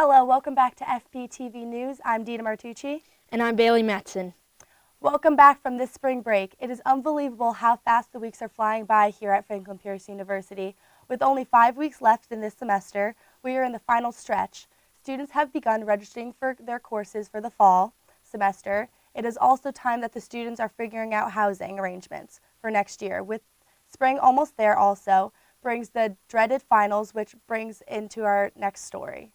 Hello, welcome back to FPTV News. I'm Dina Martucci. And I'm Bailey Matson. Welcome back from this spring break. It is unbelievable how fast the weeks are flying by here at Franklin Pierce University. With only 5 weeks left in this semester, we are in the final stretch. Students have begun registering for their courses for the fall semester. It is also time that the students are figuring out housing arrangements for next year. With spring almost there also, brings the dreaded finals, which brings into our next story.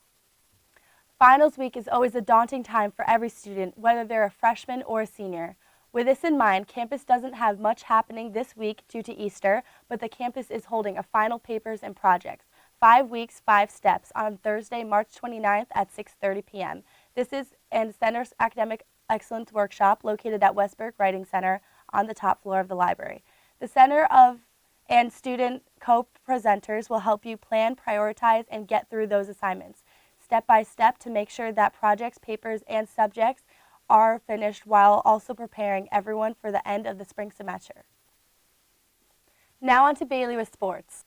Finals week is always a daunting time for every student, whether they're a freshman or a senior. With this in mind, campus doesn't have much happening this week due to Easter, but the campus is holding a final papers and projects, 5 weeks, 5 steps, on Thursday, March 29th at 6:30 p.m. This is in Center's Academic Excellence Workshop located at Westberg Writing Center on the top floor of the library. The Center and student co-presenters will help you plan, prioritize, and get through those assignments step by step to make sure that projects, papers, and subjects are finished while also preparing everyone for the end of the spring semester. Now on to Bailey with sports.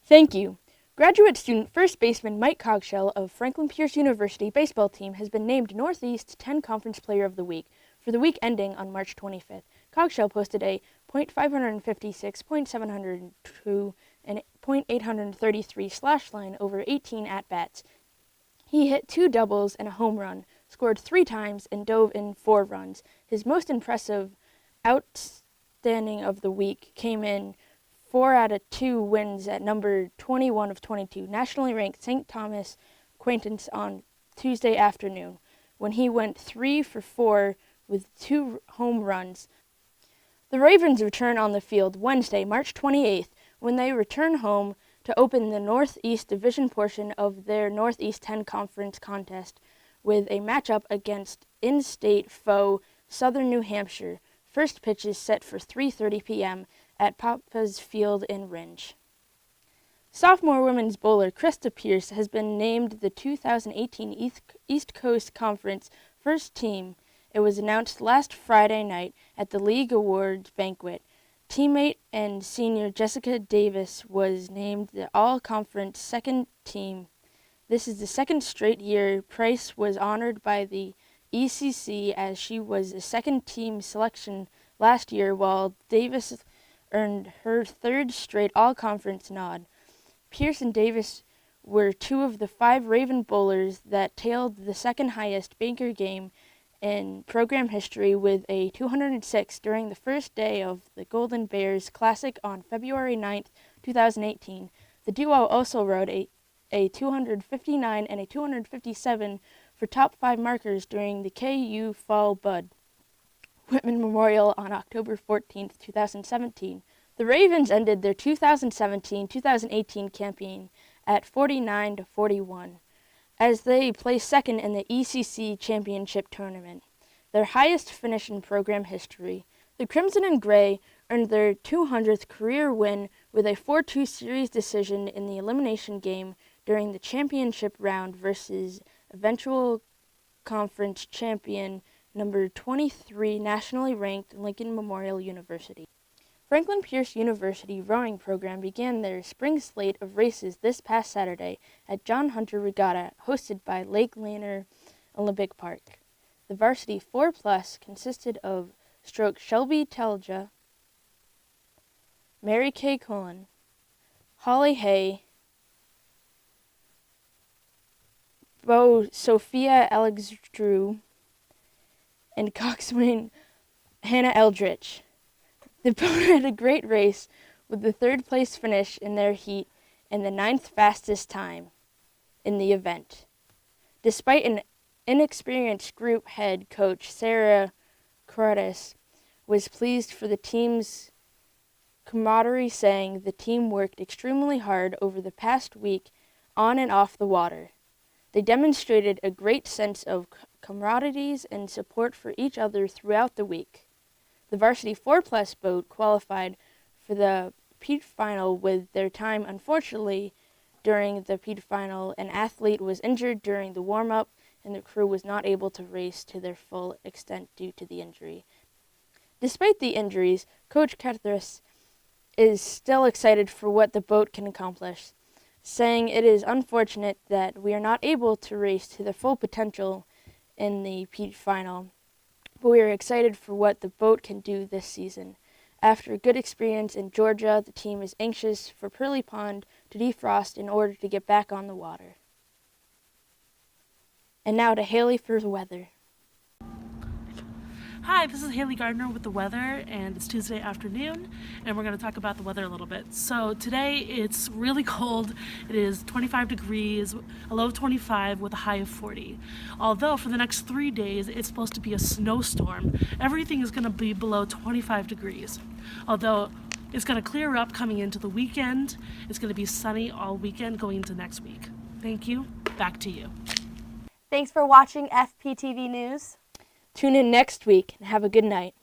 Thank you. Graduate student first baseman Mike Cogshell of Franklin Pierce University baseball team has been named Northeast 10 Conference Player of the Week for the week ending on March 25th. Cogshell posted a .556, .702, and .833 slash line over 18 at-bats. He hit 2 doubles and a home run, scored 3 times, and dove in 4 runs. His most impressive outstanding of the week came in 4 out of 2 wins at number 21 of 22, nationally ranked St. Thomas Aquinas on Tuesday afternoon, when he went 3 for 4 with 2 home runs. The Ravens return on the field Wednesday, March 28th, when they return home to open the Northeast Division portion of their Northeast 10 Conference contest with a matchup against in-state foe Southern New Hampshire. First pitch is set for 3:30 p.m. at Papa's Field in Rindge. Sophomore women's bowler Krista Pierce has been named the 2018 East Coast Conference first team. It was announced last Friday night at the League Awards banquet. Teammate and senior Jessica Davis was named the All-Conference second team. This is the second straight year Price was honored by the ECC, as she was a second-team selection last year, while Davis earned her third straight All-Conference nod. Pierce and Davis were 2 of the 5 Raven bowlers that tailed the second-highest banker game in program history with a 206 during the first day of the Golden Bears Classic on February 9th, 2018. The duo also rode a 259 and a 257 for top 5 markers during the KU Fall Bud Whitman Memorial on October 14th, 2017. The Ravens ended their 2017-2018 campaign at 49-41. As they placed second in the ECC Championship Tournament, their highest finish in program history. The Crimson and Gray earned their 200th career win with a 4-2 series decision in the elimination game during the championship round versus eventual conference champion number 23 nationally ranked Lincoln Memorial University. Franklin Pierce University rowing program began their spring slate of races this past Saturday at John Hunter Regatta, hosted by Lake Lanner Olympic Park. The varsity 4+ consisted of stroke Shelby Telja, Mary Kay Cullen, Holly Hay, Bo Sophia Alexandru, and coxswain Hannah Eldridge. The boat had a great race with the 3rd place finish in their heat and the 9th fastest time in the event. Despite an inexperienced group head coach, Sarah Cordes was pleased for the team's camaraderie, saying the team worked extremely hard over the past week on and off the water. They demonstrated a great sense of camaraderie and support for each other throughout the week. The varsity 4+ boat qualified for the Pete Final with their time. Unfortunately, during the Pete Final, an athlete was injured during the warm-up, and the crew was not able to race to their full extent due to the injury. Despite the injuries, Coach Cathras is still excited for what the boat can accomplish, saying it is unfortunate that we are not able to race to the full potential in the Pete final, but we are excited for what the boat can do this season. After a good experience in Georgia, the team is anxious for Pearly Pond to defrost in order to get back on the water. And now to Haley for the weather. Hi, this is Haley Gardner with the weather, and it's Tuesday afternoon, and we're going to talk about the weather a little bit. So today it's really cold. It is 25 degrees, a low of 25 with a high of 40. Although for the next 3 days it's supposed to be a snowstorm, everything is going to be below 25 degrees. Although it's going to clear up coming into the weekend. It's going to be sunny all weekend going into next week. Thank you. Back to you. Thanks for watching FPTV News. Tune in next week and have a good night.